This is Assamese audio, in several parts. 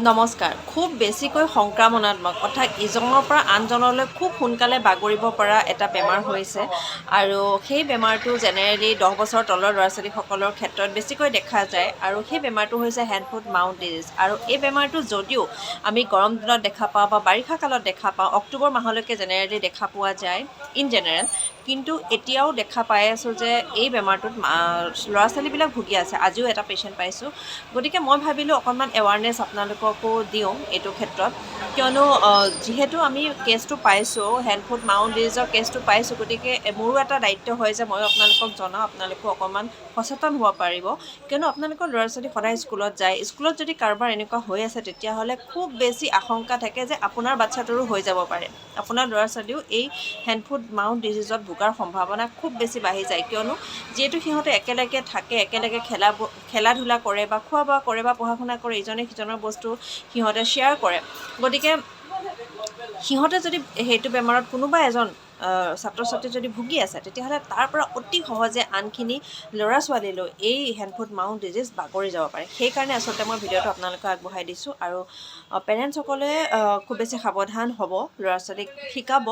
নমস্কাৰ। খুব বেছিকৈ সংক্ৰামণাত্মক অৰ্থাৎ ইজনৰ পৰা আনজনলৈ খুব সোনকালে বাগৰিব পৰা এটা বেমাৰ হৈছে আৰু সেই বেমাৰটো জেনেৰেলি 10 বছৰৰ তলৰ ল'ৰা ছোৱালীসকলৰ ক্ষেত্ৰত বেছিকৈ দেখা যায় আৰু সেই বেমাৰটো হৈছে হেণ্ড ফুট মাউথ ডিজিজ। আৰু এই বেমাৰটো যদিও আমি গৰম দিনত দেখা পাওঁ বা বাৰিষা কালত দেখা পাওঁ, অক্টোবৰ মাহলৈকে জেনেৰেলি দেখা পোৱা যায় ইন জেনেৰেল, কিন্তু এতিয়াও দেখা পাই আছোঁ যে এই বেমাৰটোত ল'ৰা ছোৱালীবিলাক ভুগি আছে। আজিও এটা পেচেণ্ট পাইছোঁ। গতিকে মই ভাবিলোঁ অকণমান এৱাৰনেছ আপোনালোককো দিওঁ এইটো ক্ষেত্ৰত, কিয়নো যিহেতু আমি কেছটো পাইছোঁ, হেণ্ড ফুট মাউথ ডিজিজৰ কেছটো পাইছোঁ, গতিকে মোৰো এটা দায়িত্ব হয় যে ময়ো আপোনালোকক জনাওঁ, আপোনালোকো অকণমান সচেতন হ'ব পাৰিব। কিয়নো আপোনালোকৰ ল'ৰা ছোৱালী সদায় স্কুলত যায়, স্কুলত যদি কাৰোবাৰ এনেকুৱা হৈ আছে তেতিয়াহ'লে খুব বেছি আশংকা থাকে যে আপোনাৰ বাচ্ছাটোৰো হৈ যাব পাৰে। আপোনাৰ ল'ৰা ছোৱালীও এই হেণ্ড ফুট মাউথ ডিজিজত ভোগাৰ সম্ভাৱনা খুব বেছি বাঢ়ি যায়, কিয়নো যিহেতু সিহঁতে একেলগে থাকে, একেলগে খেলা ধূলা কৰে বা খোৱা বোৱা কৰে বা পঢ়া শুনা কৰে, ইজনে সিজনৰ বস্তু সিহঁতে শ্বেয়াৰ কৰে। গতিকে সিহঁতে যদি সেইটো বেমাৰত কোনোবা এজন ছাত্ৰ ছাত্ৰী যদি ভুগি আছে, তেতিয়াহ'লে তাৰ পৰা অতি সহজে আনখিনি ল'ৰা ছোৱালীলৈ এই হেণ্ড ফুট মাউথ ডিজিজ বাগৰি যাব পাৰে। সেইকাৰণে আচলতে মই ভিডিঅ'টো আপোনালোকক আগবঢ়াই দিছোঁ আৰু পেৰেণ্টছসকলে খুব বেছি সাৱধান হ'ব, ল'ৰা ছোৱালীক শিকাব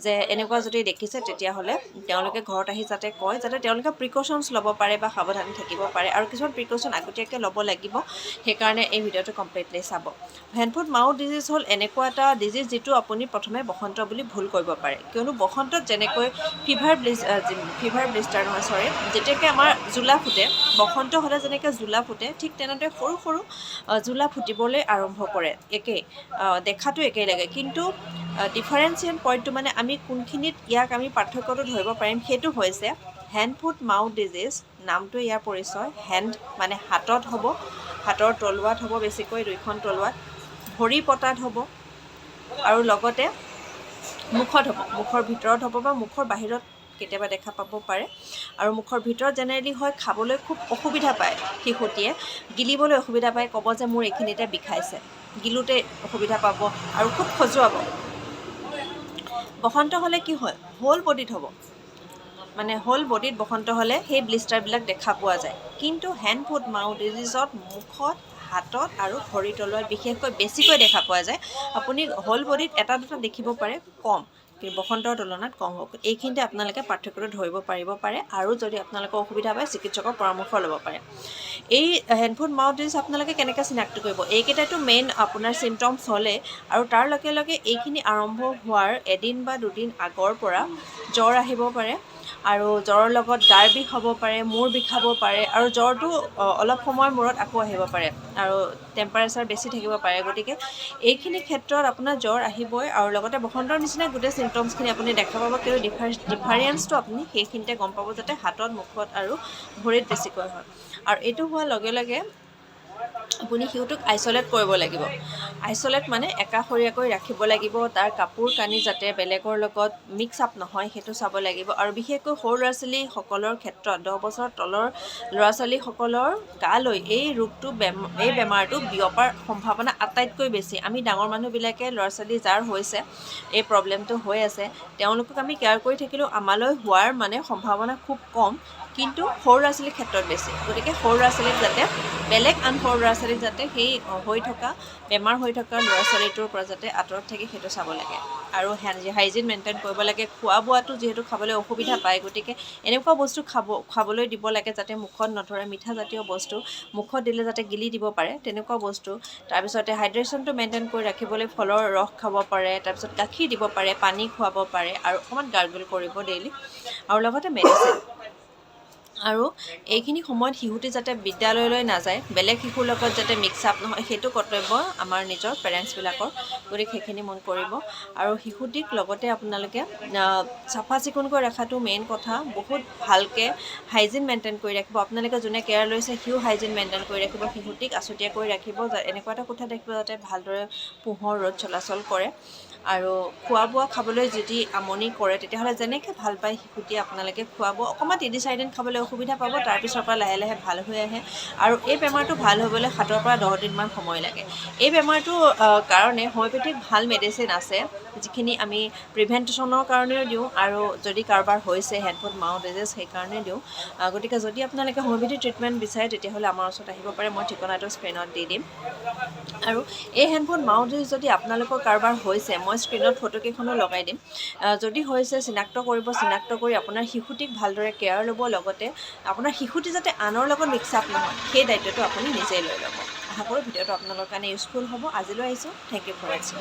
যে এনেকুৱা যদি দেখিছে তেতিয়াহ'লে তেওঁলোকে ঘৰত আহি যাতে কয়, যাতে তেওঁলোকে প্ৰিকশ্যনছ ল'ব পাৰে বা সাৱধানে থাকিব পাৰে আৰু কিছুমান প্ৰিকশ্যন আগতীয়াকৈ ল'ব লাগিব। সেইকাৰণে এই ভিডিঅ'টো কমপ্লিটলি চাব। হেণ্ড ফুট মাউথ ডিজিজ হ'ল এনেকুৱা এটা ডিজিজ যিটো আপুনি প্ৰথমে বসন্ত বুলি ভুল কৰিব পাৰে, কিয়নো বসন্তত যেনেকৈ ফিভাৰ ব্লিষ্টাৰ নহয় চৰি, যেতিয়াকৈ আমাৰ জোলা ফুটে, বসন্ত হ'লে যেনেকৈ জোলা ফুটে, ঠিক তেনেদৰে সৰু সৰু জোলা ফুটিবলৈ আৰম্ভ কৰে। একেই দেখাটো একেই লাগে, কিন্তু ডিফাৰেঞ্চিয়েল পইণ্টটো মানে আমি কোনখিনিত ইয়াক আমি পাৰ্থক্যটো ধৰিব পাৰিম সেইটো হৈছে হেণ্ড ফুট মাউথ ডিজিজ নামটোৱে ইয়াৰ পৰিচয়। হেণ্ড মানে হাতত হ'ব, হাতৰ তলুৱাত হ'ব, বেছিকৈ দুইখন তলুৱাত, ভৰি পতাত হ'ব আৰু লগতে মুখত হ'ব, মুখৰ ভিতৰত হ'ব বা মুখৰ বাহিৰত কেতিয়াবা দেখা পাব পাৰে। আৰু মুখৰ ভিতৰত জেনেৰেলি হয় খাবলৈ খুব অসুবিধা পায় শিশুটিয়ে, গিলিবলৈ অসুবিধা পায়, ক'ব যে মোৰ এইখিনিতে বিষাইছে, গিলোতে অসুবিধা পাব আৰু খুব খজুৱাব। বসন্ত হ'লে কি হয়, হোল বডিত হ'ব, মানে হোল বডিত বসন্ত হ'লে সেই ব্লিষ্টাৰবিলাক দেখা পোৱা যায়। কিন্তু হেণ্ড ফুট মাউথ ডিজিজত মুখত, হাতত আৰু ভৰিৰ তলুৱাত বিশেষকৈ বেছিকৈ দেখা পোৱা যায়। আপুনি হোল বডিত এটা দুটা দেখিব পাৰে কম, কিন্তু বসন্তৰ তুলনাত কম হ'ব। এইখিনিতে আপোনালোকে পাৰ্থক্যটো ধৰিব পাৰিব পাৰে আৰু যদি আপোনালোকৰ অসুবিধা পায় চিকিৎসকৰ পৰামৰ্শ ল'ব পাৰে। এই হেণ্ড ফুট মাউথ ডিজিজ আপোনালোকে কেনেকৈ চিনাক্ত কৰিব, এইকেইটাইতো মেইন আপোনাৰ চিমটমছ হ'লে, আৰু তাৰ লগে লগে এইখিনি আৰম্ভ হোৱাৰ এদিন বা দুদিন আগৰ পৰা জ্বৰ আহিব পাৰে আৰু জ্বৰৰ লগত গাৰ বিষ হ'ব পাৰে, মূৰ বিষাব পাৰে আৰু জ্বৰটো অলপ সময়ৰ মূৰত আকৌ আহিব পাৰে আৰু টেম্পাৰেচাৰ বেছি থাকিব পাৰে। গতিকে এইখিনি ক্ষেত্ৰত আপোনাৰ জ্বৰ আহিবই আৰু লগতে বসন্তৰ নিচিনা গোটেই চিমটমছখিনি আপুনি দেখা পাব, কিন্তু ডিফাৰেঞ্চটো আপুনি সেইখিনিতে গম পাব, যাতে হাতত, মুখত আৰু ভৰিত বেছিকৈ হয়। আৰু এইটো হোৱাৰ লগে লগে আপুনি শিশুটোক আইচলেট কৰিব লাগিব। আইচলেট মানে একাষৰীয়াকৈ ৰাখিব লাগিব, তাৰ কাপোৰ কানি যাতে বেলেগৰ লগত মিক্স আপ নহয় সেইটো চাব লাগিব। আৰু বিশেষকৈ সৰু ল'ৰা ছোৱালীসকলৰ ক্ষেত্ৰত 10 বছৰৰ তলৰ ল'ৰা ছোৱালীসকলৰ গালৈ এই বেমাৰটো বিয়পাৰ সম্ভাৱনা আটাইতকৈ বেছি। আমি ডাঙৰ মানুহবিলাকে ল'ৰা ছোৱালী যাৰ হৈছে এই প্ৰব্লেমটো হৈ আছে, তেওঁলোকক আমি কেয়াৰ কৰি থাকিলেও আমালৈ হোৱাৰ মানে সম্ভাৱনা খুব কম, কিন্তু সৰু ল'ৰা ছোৱালীৰ ক্ষেত্ৰত বেছি। গতিকে সৰু ল'ৰা ছোৱালীক যাতে বেলেগ আন সৰু ল'ৰা ছোৱালীক যাতে সেই বেমাৰ হৈ থকা ল'ৰা ছোৱালীটোৰ পৰা যাতে আঁতৰত থাকে সেইটো চাব লাগে আৰু হাইজিন মেইনটেইন কৰিব লাগে। খোৱা বোৱাটো যিহেতু খাবলৈ অসুবিধা পায়, গতিকে এনেকুৱা বস্তু খাবলৈ দিব লাগে যাতে মুখত নধৰে, মিঠা জাতীয় বস্তু মুখত দিলে যাতে গিলি দিব পাৰে তেনেকুৱা বস্তু। তাৰপিছতে হাইড্ৰেশ্যনটো মেইনটেইন কৰি ৰাখিবলৈ ফলৰ ৰস খাব পাৰে, তাৰপিছত গাখীৰ দিব পাৰে, পানী খুৱাব পাৰে আৰু অকণমান গাৰ্গল কৰিব ডেইলি, আৰু লগতে মেডিচিন। আৰু এইখিনি সময়ত শিশুটি যাতে বিদ্যালয়লৈ নাযায়, বেলেগ শিশুৰ লগত যাতে মিক্স আপ নহয়, সেইটো কৰ্তব্য আমাৰ নিজৰ পেৰেণ্টছবিলাকৰ। গতিকে সেইখিনি মন কৰিব। আৰু শিশুটিক লগতে আপোনালোকে চাফা চিকুণকৈ ৰখাটো মেইন কথা। বহুত ভালকৈ হাইজিন মেইনটেইন কৰি ৰাখিব। আপোনালোকে যোনে কেয়াৰ লৈছে সিও হাইজিন মেইনটেইন কৰি ৰাখিব, শিশুটিক আছুতীয়াকৈ ৰাখিব, এনেকুৱা এটা কোঠাত ৰাখিব যাতে ভালদৰে পোহৰ ৰ'দ চলাচল কৰে। আৰু খোৱা বোৱা খাবলৈ যদি আমনি কৰে তেতিয়াহ'লে যেনেকৈ ভাল পায় শিশুটিয়ে আপোনালোকে খুৱাব। অকণমান 3-4 দিন খাবলৈ অসুবিধা পাব, তাৰপিছৰ পৰা লাহে লাহে ভাল হৈ আহে। আৰু এই বেমাৰটো ভাল হ'বলৈ 7 পৰা 10 দিনমান সময় লাগে। এই বেমাৰটোৰ কাৰণে হোমিঅ'পেথিক ভাল মেডিচিন আছে, যিখিনি আমি প্ৰিভেণ্টেশ্যনৰ কাৰণেও দিওঁ, আৰু যদি কাৰোবাৰ হৈছে হেণ্ড ফুট মাউথ ডিজিজ সেইকাৰণে দিওঁ। গতিকে যদি আপোনালোকে হোমিঅ'পেথিক ট্ৰিটমেণ্ট বিচাৰে তেতিয়াহ'লে আমাৰ ওচৰত আহিব পাৰে। মই ঠিকনাটো স্ক্ৰীণত দি দিম। আৰু এই হেণ্ড ফুট মাউথ ডিজিজ যদি আপোনালোকৰ কাৰোবাৰ হৈছে, মই স্ক্ৰীণত ফটোকেইখনো লগাই দিম। যদি হৈছে চিনাক্ত কৰিব, চিনাক্ত কৰি আপোনাৰ শিশুটিক ভালদৰে কেয়াৰ ল'ব, লগতে আপোনাৰ শিশুটি যাতে আনৰ লগত মিক্স আপ নহয় সেই দায়িত্বটো আপুনি নিজেই লৈ ল'ব। আশা কৰোঁ ভিডিঅ'টো আপোনালোকৰ কাৰণে ইউজফুল হ'ব। আজিলৈ আহিছোঁ। থেংক ইউ ফৰ ৱাচিং।